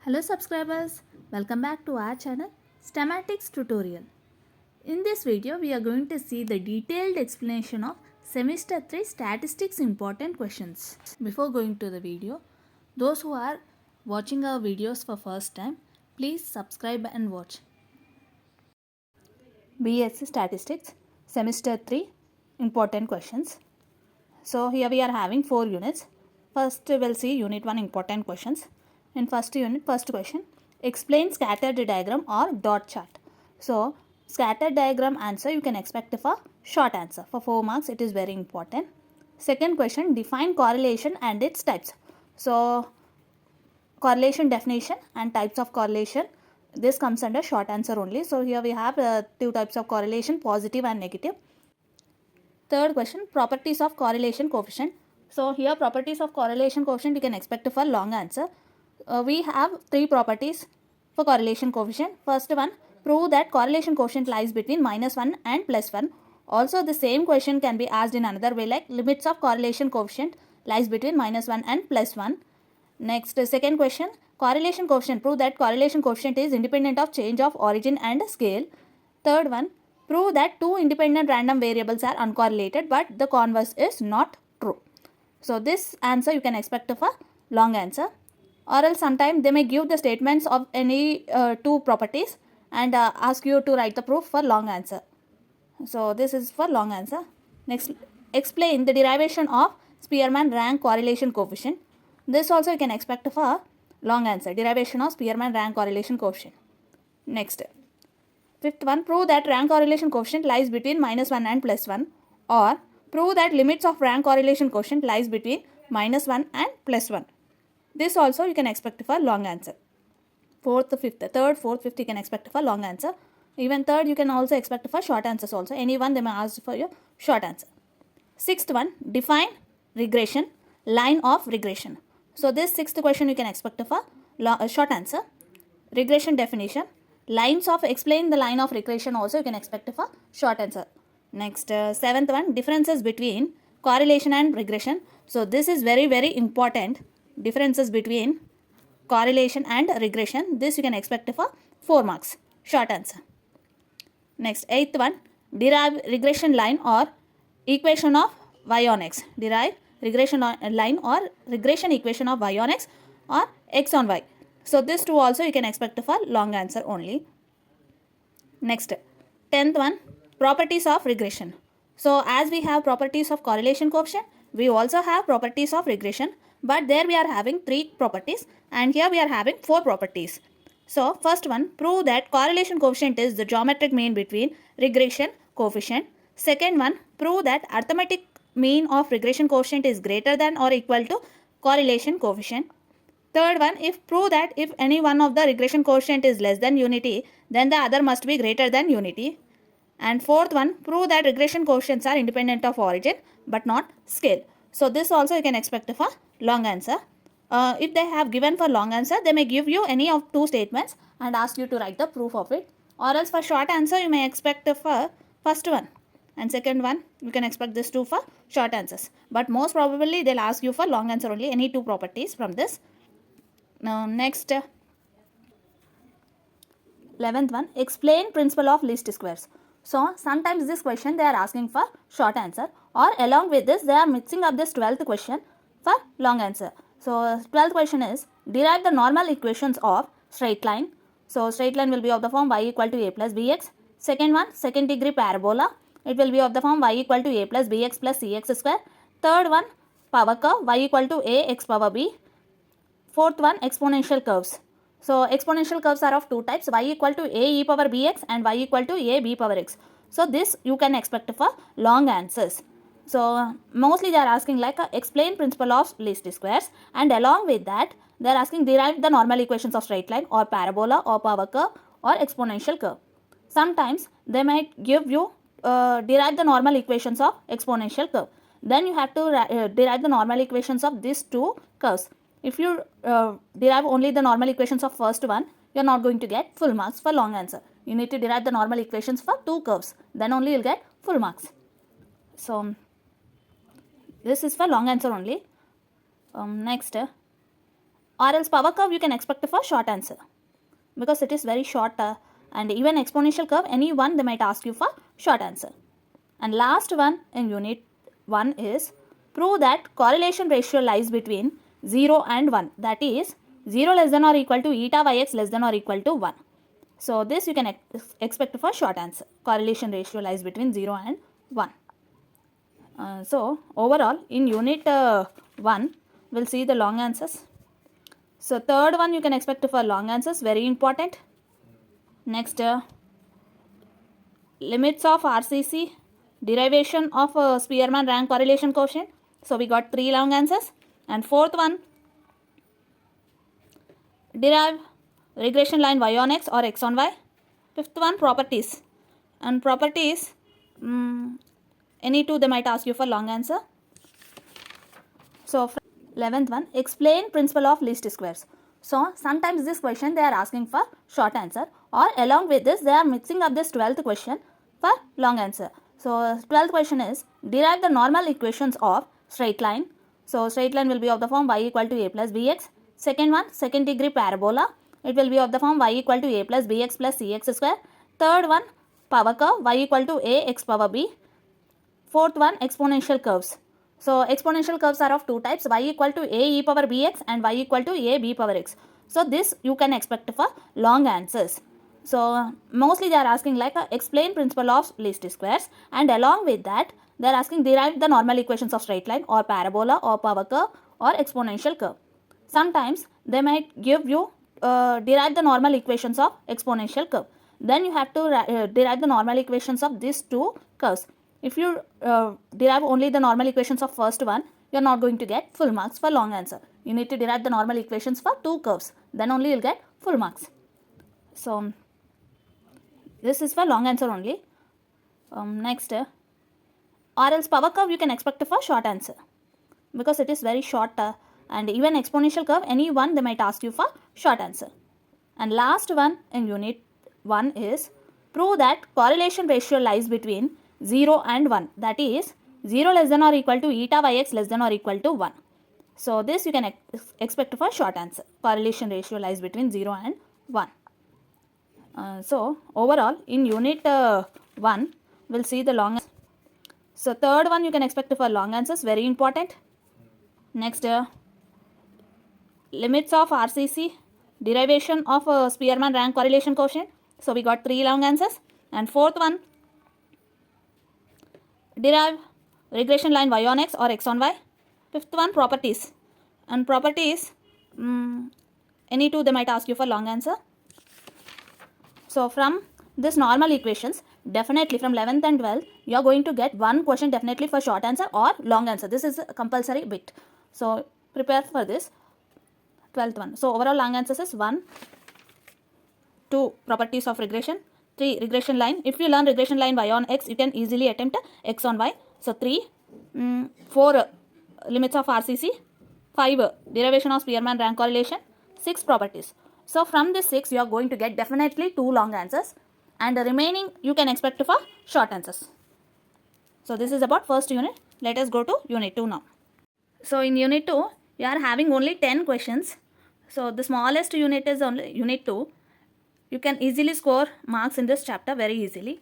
Hello subscribers, welcome back to our channel Stematics tutorial. In this video we are going to see the detailed explanation of semester 3 statistics important questions. Before going to the video, those who are watching our videos for first time, please subscribe and watch. B.sc statistics semester 3 important questions. So here we are having 4 units. First we'll see unit 1 important questions. In first unit, first question, explain scattered diagram or dot chart. So scattered diagram answer you can expect for short answer. For 4 marks it is very important. Second question, define correlation and its types. So correlation definition and types of correlation, this comes under short answer only. So here we have two types of correlation, positive and negative. Third question, properties of correlation coefficient. So here properties of correlation coefficient you can expect for long answer. We have three properties for correlation coefficient. First one, prove that correlation coefficient lies between -1 and +1. Also the same question can be asked in another way, like limits of correlation coefficient lies between -1 and +1. Next, second question, correlation coefficient, prove that correlation coefficient is independent of change of origin and scale. Third one, prove that two independent random variables are uncorrelated but the converse is not true. So this answer you can expect for long answer. Or else sometime they may give the statements of any two properties and ask you to write the proof for long answer. So this is for long answer. Next, explain the derivation of Spearman rank correlation coefficient. This also you can expect for long answer, derivation of Spearman rank correlation coefficient. Next, fifth one, prove that rank correlation coefficient lies between -1 and +1, or prove that limits of rank correlation coefficient lies between -1 and +1. This also you can expect for long answer. Fourth, fifth, third, fourth, fifth you can expect for long answer. Even third you can also expect for short answers also. Any one they may ask for your short answer. Sixth one, define regression, line of regression. So this sixth question you can expect for short answer. Regression definition, lines of, explain the line of regression also you can expect for short answer. Next, seventh one, differences between correlation and regression. So this is very important. Differences between correlation and regression, this you can expect for 4 marks, short answer. Next, eighth one, derive regression line or equation of y on x. Derive regression line or regression equation of y on x or x on y. So this two also you can expect for long answer only. Next, 10th one, properties of regression. So as we have properties of correlation coefficient, we also have properties of regression, but there we are having 3 properties and here we are having 4 properties. So first one, prove that correlation coefficient is the geometric mean between regression coefficient. Second one, prove that arithmetic mean of regression coefficient is greater than or equal to correlation coefficient. Third one, prove that if any one of the regression coefficient is less than unity, then the other must be greater than unity. And fourth one, prove that regression coefficients are independent of origin but not scale. So this also you can expect for long answer. If they have given for long answer, they may give you any of 2 statements and ask you to write the proof of it. Or else for short answer you may expect for first one and second one, you can expect this 2 for short answers. But most probably they'll ask you for long answer only, any 2 properties from this. Now next, 11th one, explain principle of least squares. So sometimes this question they are asking for short answer, or along with this they are mixing up this 12th question for long answer. So 12th question is, derive the normal equations of straight line. So straight line will be of the form y equal to a plus bx. Second one, second degree parabola. It will be of the form y equal to a plus bx plus cx square. Third one, power curve, y equal to a x power b. Fourth one, exponential curves. So exponential curves are of 2 types, y equal to a e power bx and y equal to a b power x. So this you can expect for long answers. So mostly they are asking like explain principle of least squares, and along with that they are asking derive the normal equations of straight line or parabola or power curve or exponential curve. Sometimes they might give you derive the normal equations of exponential curve. Then you have to derive the normal equations of these 2 curves. If you derive only the normal equations of first one, you are not going to get full marks for long answer. You need to derive the normal equations for 2 curves. Then only you will get full marks. So this is for long answer only. Next, or else power curve you can expect for short answer because it is very short and even exponential curve any one they might ask you for short answer. And last one in unit 1 is prove that correlation ratio lies between 0 and 1, that is 0 less than or equal to eta yx less than or equal to 1. So this you can expect for short answer, correlation ratio lies between 0 and 1. So overall in unit 1 we'll see the long answers. So third one you can expect for long answers, very important. Next limits of RCC, derivation of Spearman rank correlation coefficient. So we got 3 long answers. And fourth one, derive regression line y on x or x on y. Fifth one, properties. And properties, any two they might ask you for long answer. So 11th one, explain principle of least squares. So sometimes this question they are asking for short answer, or along with this they are mixing up this 12th question for long answer. So 12th question is derive the normal equations of straight line. So straight line will be of the form y equal to a plus bx. Second one, second degree parabola. It will be of the form y equal to a plus bx plus cx square. Third one, power curve y equal to a x power b. Fourth one, exponential curves. So exponential curves are of two types, y equal to a e power bx and y equal to a b power x. So this you can expect for long answers. So mostly they are asking like explain principle of least squares, and along with that they are asking derive the normal equations of straight line or parabola or power curve or exponential curve. Sometimes they might give you derive the normal equations of exponential curve. Then you have to derive the normal equations of these two curves. If you derive only the normal equations of first one, you are not going to get full marks for long answer. You need to derive the normal equations for two curves. Then only you will get full marks. So this is for long answer only. Next, or else power curve you can expect for short answer because it is very short and even exponential curve any one they might ask you for short answer. And last one in unit 1 is prove that correlation ratio lies between 0 and 1, that is 0 less than or equal to eta yx less than or equal to 1. So this you can expect for short answer, correlation ratio lies between 0 and 1. So overall in unit 1 we'll see the long answers. So third one you can expect for long answers, very important. Next limits of RCC, derivation of Spearman rank correlation coefficient. So we got 3 long answers. And fourth one, derive regression line y on x or x on y. Fifth one, properties. And properties, any two they might ask you for long answer. So from this normal equations, definitely from 11th and 12th, you are going to get one question definitely for short answer or long answer. This is a compulsory bit. So prepare for this 12th one. So overall long answers is 1, 2 properties of regression, 3 regression line. If you learn regression line y on x, you can easily attempt x on y. So 3, 4 limits of RCC, 5 derivation of Spearman rank correlation, 6 properties. So from this 6 you are going to get definitely 2 long answers, and the remaining you can expect for short answers. So this is about first unit. Let us go to unit 2 now. So in unit 2 you are having only 10 questions. So the smallest unit is only unit 2. You can easily score marks in this chapter very easily.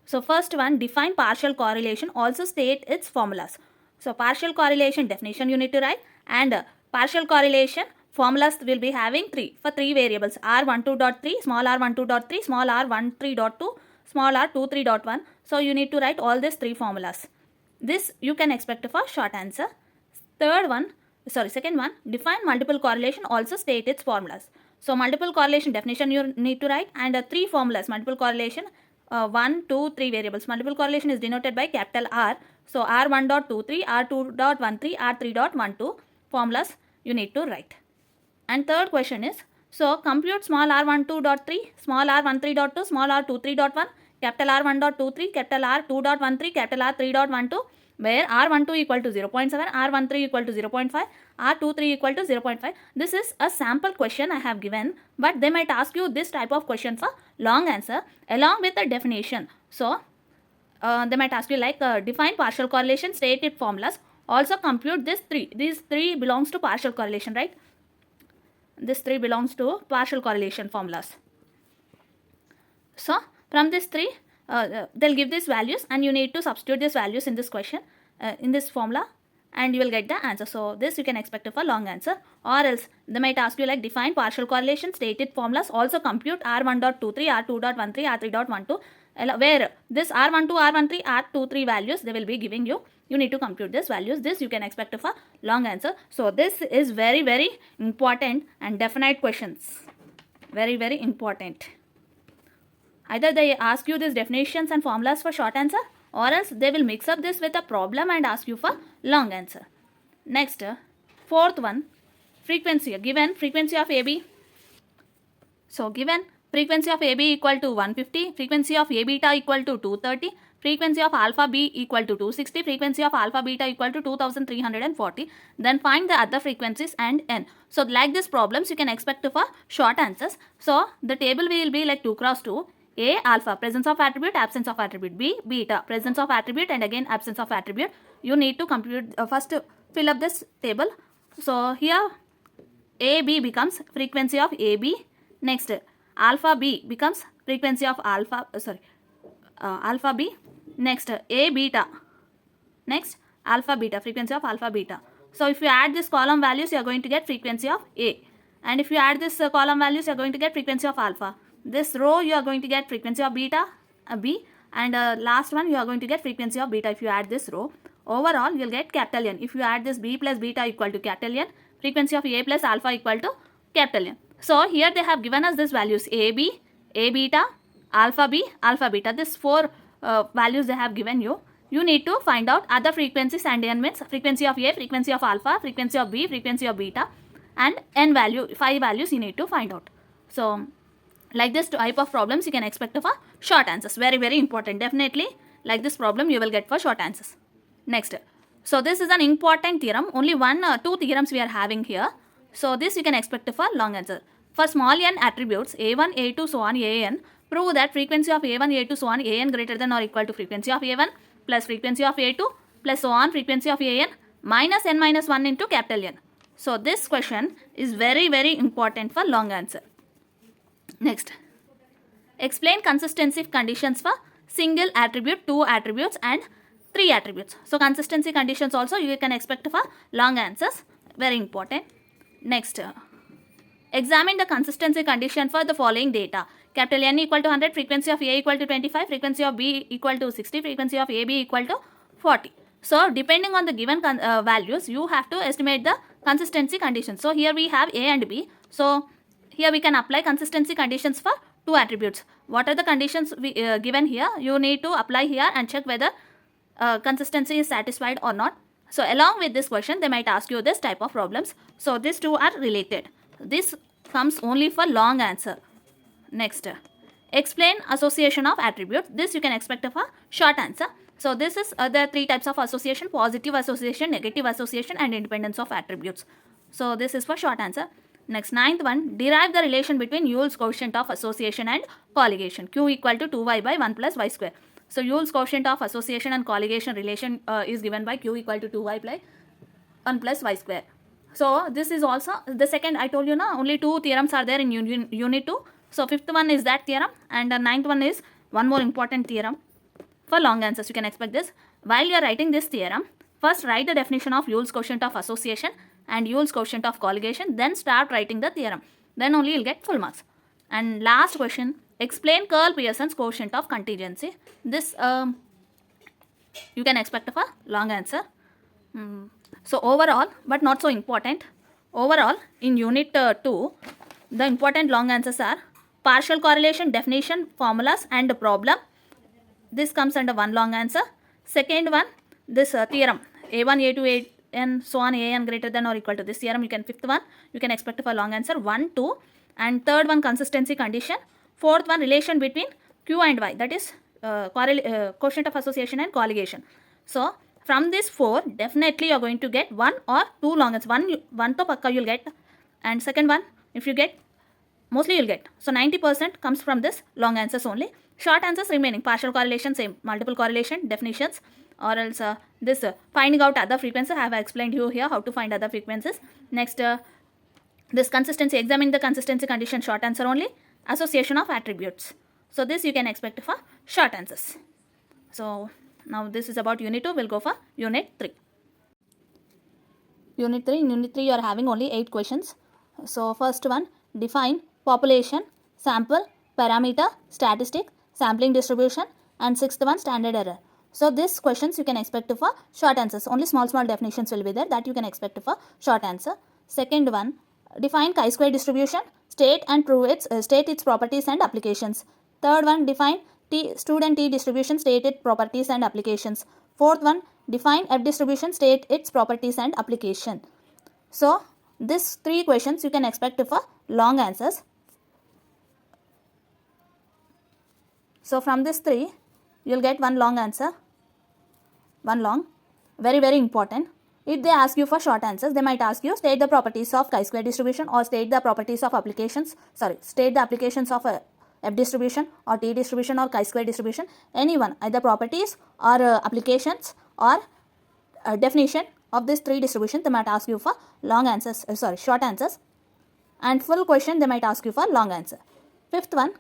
So first one, define partial correlation, also state its formulas. So partial correlation definition you need to write, and partial correlation formulas will be having 3 for 3 variables, r12.3, small r12.3, small r13.2, small r23.1. So you need to write all these 3 formulas. This you can expect for short answer. Second one, define multiple correlation, also state its formulas. So multiple correlation definition you need to write, and 3 formulas, multiple correlation, 1, 2, 3 variables. Multiple correlation is denoted by capital R. So R1.23, R2.13, R3.12 formulas you need to write. And third question is, so compute small r12.3, small r13.2, small r23.1, capital R1.23, capital R2.13, capital R3.12, where R12 equal to 0.7, R13 equal to 0.5, R23 equal to 0.5. This is a sample question I have given, but they might ask you this type of question for long answer along with the definition. So they might ask you like define partial correlation, state its formulas, also compute these 3. These 3 belongs to partial correlation, right? This 3 belongs to partial correlation formulas. So from this 3, they'll give these values and you need to substitute these values in this question, in this formula, and you will get the answer. So this you can expect of a long answer, or else they might ask you like define partial correlation, stated formulas, also compute R1.23, R2.13, R3.12, where this R12, R13, R23 values they will be giving you. You need to compute these values. This you can expect of a long answer. So this is very, very important and definite questions. Very, very important. Either they ask you these definitions and formulas for short answer, or else they will mix up this with a problem and ask you for long answer. Next, fourth one, frequency. Given frequency of AB. So given frequency of AB equal to 150, frequency of A beta equal to 230, frequency of alpha B equal to 260, frequency of alpha beta equal to 2340, then find the other frequencies and n. So like these problems you can expect for short answers. So the table will be like 2 cross 2. A, alpha, presence of attribute, absence of attribute. B, beta, presence of attribute and again absence of attribute. You need to compute, first fill up this table. So here AB becomes frequency of AB. Next, alpha B becomes frequency of alpha, alpha B. Next, A beta. Next, alpha beta, frequency of alpha beta. So if you add this column values, you are going to get frequency of A. And if you add this column values, you are going to get frequency of alpha. This row you are going to get frequency of beta, B, and last one you are going to get frequency of beta if you add this row. Overall you will get capital N. If you add this B plus beta equal to capital N, frequency of A plus alpha equal to capital N. So here they have given us these values AB, A beta, alpha B, alpha beta. This 4 values they have given you. You need to find out other frequencies and N means frequency of A, frequency of alpha, frequency of B, frequency of beta, and N value, 5 values you need to find out. So like this type of problems you can expect for short answers. Very, very important. Definitely like this problem you will get for short answers. Next. So this is an important theorem. Only 2 theorems we are having here. So this you can expect for long answer. For small n attributes A1, A2, so on AN, prove that frequency of A1, A2, so on AN greater than or equal to frequency of A1 plus frequency of A2 plus so on frequency of AN minus n minus 1 into capital N. So this question is very, very important for long answer. Next, explain consistency conditions for single attribute, 2 attributes and 3 attributes. So consistency conditions also you can expect for long answers. Very important. Next, examine the consistency condition for the following data. Capital N equal to 100, frequency of A equal to 25, frequency of B equal to 60, frequency of AB equal to 40. So depending on the given values, you have to estimate the consistency conditions. So here we have A and B. So here we can apply consistency conditions for 2 attributes. What are the conditions given here? You need to apply here and check whether consistency is satisfied or not. So along with this question, they might ask you this type of problems. So these two are related. This comes only for long answer. Next, explain association of attributes. This you can expect of a short answer. So this is there are 3 types of association: positive association, negative association and independence of attributes. So this is for short answer. Next, 9th one, derive the relation between Yule's coefficient of association and colligation. Q equal to 2y by 1 plus y square. So Yule's coefficient of association and colligation relation is given by Q equal to 2y by 1 plus y square. So this is also the second, I told you now, only 2 theorems are there in unit 2. So 5th one is that theorem, and the 9th one is one more important theorem. For long answers you can expect this. While you are writing this theorem, first write the definition of Yule's coefficient of association and Yule's coefficient of colligation, then start writing the theorem. Then only you'll get full marks. And last question, explain Curl Pearson's coefficient of contingency. This you can expect of a long answer. So overall, but not so important, overall in unit 2, the important long answers are partial correlation, definition, formulas and the problem. This comes under one long answer. Second one, this theorem A1, A2, and so on AN greater than or equal to this theorem. You can 5th one you can expect for long answer 1, 2, and 3rd one consistency condition. 4th one relation between Q and Y, that is coefficient of association and colligation. So from this 4 definitely you are going to get 1 or 2 long answers. One to pakka you will get, and second one if you get, mostly you will get. So 90% comes from this long answers only. Short answers remaining partial correlation, same, multiple correlation, definitions, or else this finding out other frequencies. I have explained you here how to find other frequencies. Next, This consistency, examine the consistency condition, short answer only. Association of attributes. So this you can expect for short answers. So now this is about unit 2. We'll go for unit 3. Unit 3. In unit 3 you are having only 8 questions. So first one, define population, sample, parameter, statistic, sampling distribution, and sixth one, standard error. So these questions you can expect for short answers. Only small definitions will be there that you can expect for short answer. Second one, define chi-square distribution, state and prove its properties and applications. Third one, define student T distribution, state its properties and applications. Fourth one, define F distribution, state its properties and application. So these 3 questions you can expect for long answers. So from this 3 you will get one long answer, one long, very important. If they ask you for short answers, they might ask you state the properties of chi-square distribution or state the properties of state the applications of F distribution or T distribution or chi-square distribution, anyone, either properties or applications or definition of these 3 distributions. They might ask you for short answers, and full question they might ask you for long answer. Fifth one,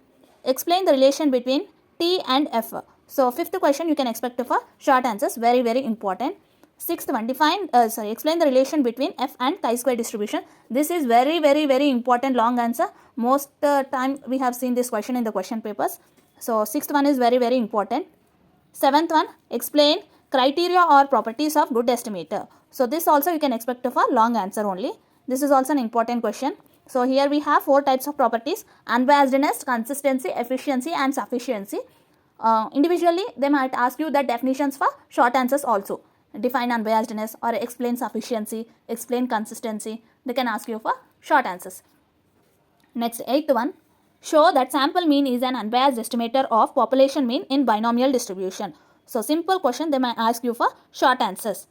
explain the relation between T and F. So fifth question you can expect for short answers, very important. Sixth one, explain the relation between F and chi-square distribution. This is very important long answer. Most time we have seen this question in the question papers. So sixth one is very important. Seventh one, explain criteria or properties of good estimator. So this also you can expect for long answer only. This is also an important question. So here we have 4 types of properties: unbiasedness, consistency, efficiency, and sufficiency. Individually they might ask you the definitions for short answers also. Define unbiasedness or explain sufficiency, explain consistency. They can ask you for short answers. Next, 8th one, show that sample mean is an unbiased estimator of population mean in binomial distribution. So simple question they might ask you for short answers,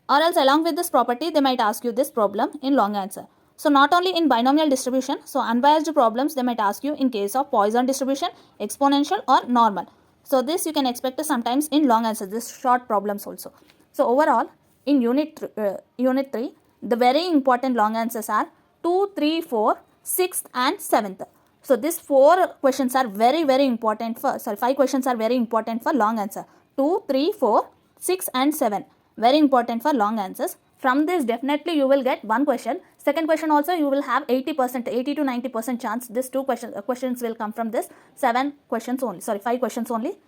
or else along with this property they might ask you this problem in long answer. So not only in binomial distribution, so unbiased problems they might ask you in case of Poisson distribution, exponential or normal. So this you can expect sometimes in long answers, this short problems also. So overall in unit 3 the very important long answers are 2, 3, 4, 6th and 7th. So these 4 questions are very important for 5 questions are very important for long answer. 2, 3, 4, 6 and 7 very important for long answers. From this definitely you will get one question. Second question also you will have 80 to 90% chance this 2 questions will come from this 5 questions only.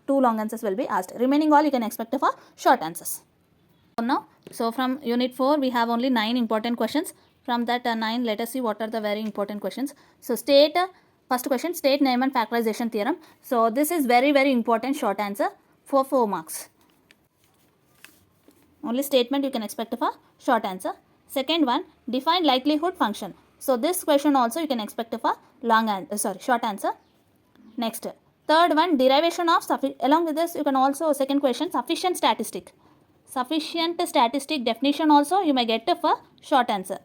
2 long answers will be asked. Remaining all you can expect for short answers. So from unit 4 we have only 9 important questions. From that 9, let us see what are the very important questions. So first question, state Neyman factorization theorem. So this is very important short answer for 4 marks. Only statement you can expect for short answer. Second one, define likelihood function. So this question also you can expect for short answer. Next, third one, derivation of along with this you can also, second question, sufficient statistic. Sufficient statistic definition also you may get for short answer.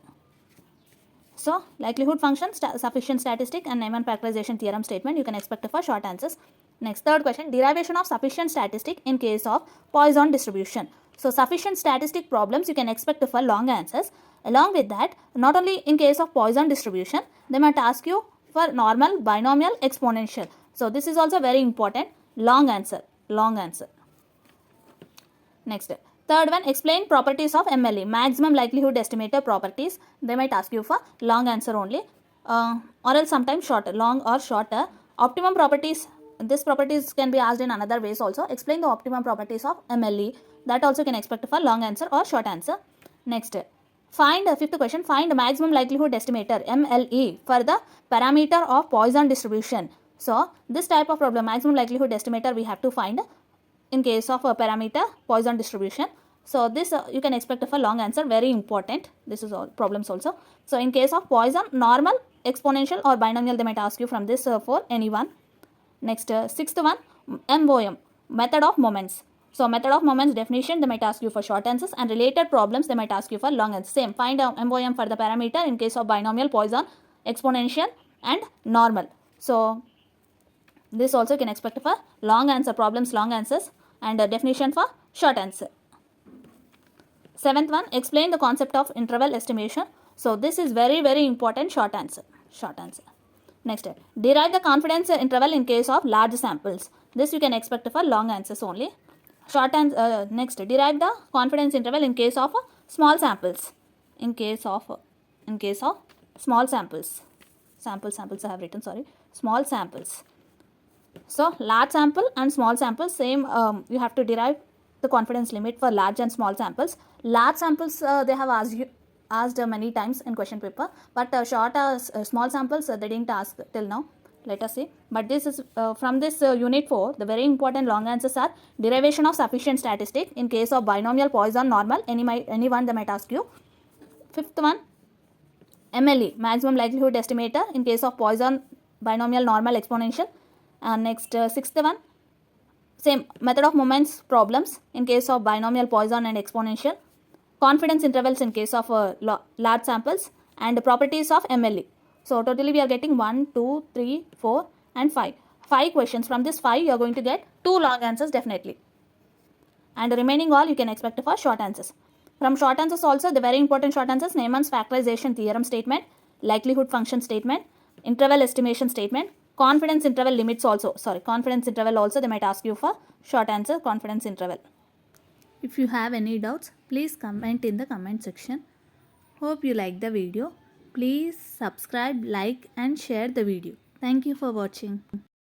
So likelihood function, sufficient statistic and Neyman factorization theorem statement you can expect for short answers. Next, third question, derivation of sufficient statistic in case of Poisson distribution. So sufficient statistic problems you can expect for long answers. Along with that, not only in case of Poisson distribution, they might ask you for normal, binomial, exponential. So this is also very important long answer. Next, third one, explain properties of MLE, maximum likelihood estimator properties. They might ask you for long answer only, or else sometimes shorter, long or shorter. Optimum properties, this properties can be asked in another ways also. Explain the optimum properties of MLE. That also can expect for long answer or short answer. Next, fifth question, find maximum likelihood estimator MLE for the parameter of Poisson distribution. So this type of problem, maximum likelihood estimator, we have to find in case of a parameter Poisson distribution. So this you can expect for long answer, very important. This is all problems also. So in case of Poisson, normal, exponential or binomial, they might ask you from this for anyone. Next, sixth one, MOM, method of moments. So method of moments definition they might ask you for short answers, and related problems they might ask you for long answers. Same, find MOM for the parameter in case of binomial, Poisson, exponential and normal. So this also can expect for long answer problems, long answers, and definition for short answer. Seventh one, explain the concept of interval estimation. So this is very, very important short answer. Short answer. Next, derive the confidence interval in case of large samples. This you can expect for long answers only. Short answer. Next, derive the confidence interval in case of small samples. In case of small samples. Samples I have written, sorry. Small samples. So large sample and small samples, same, you have to derive the confidence limit for large and small samples. Large samples they have asked many times in question paper, but small samples they didn't ask till now. Let us see. But this is from this unit 4, the very important long answers are derivation of sufficient statistic in case of binomial, Poisson, normal, anyone they might ask you. Fifth one, MLE, maximum likelihood estimator in case of Poisson, binomial, normal, exponential. Next, sixth one, same method of moments problems in case of binomial, Poisson and exponential. Confidence intervals in case of large samples, and properties of MLE. So totally we are getting 1, 2, 3, 4 and 5. 5 questions. From this 5 you are going to get 2 long answers definitely. And the remaining all you can expect for short answers. From short answers also, the very important short answers, Neyman's factorization theorem statement, likelihood function statement, interval estimation statement, confidence interval limits also. Confidence interval also they might ask you for short answer, confidence interval. If you have any doubts, please comment in the comment section. Hope you like the video. Please subscribe, like and share the video. Thank you for watching.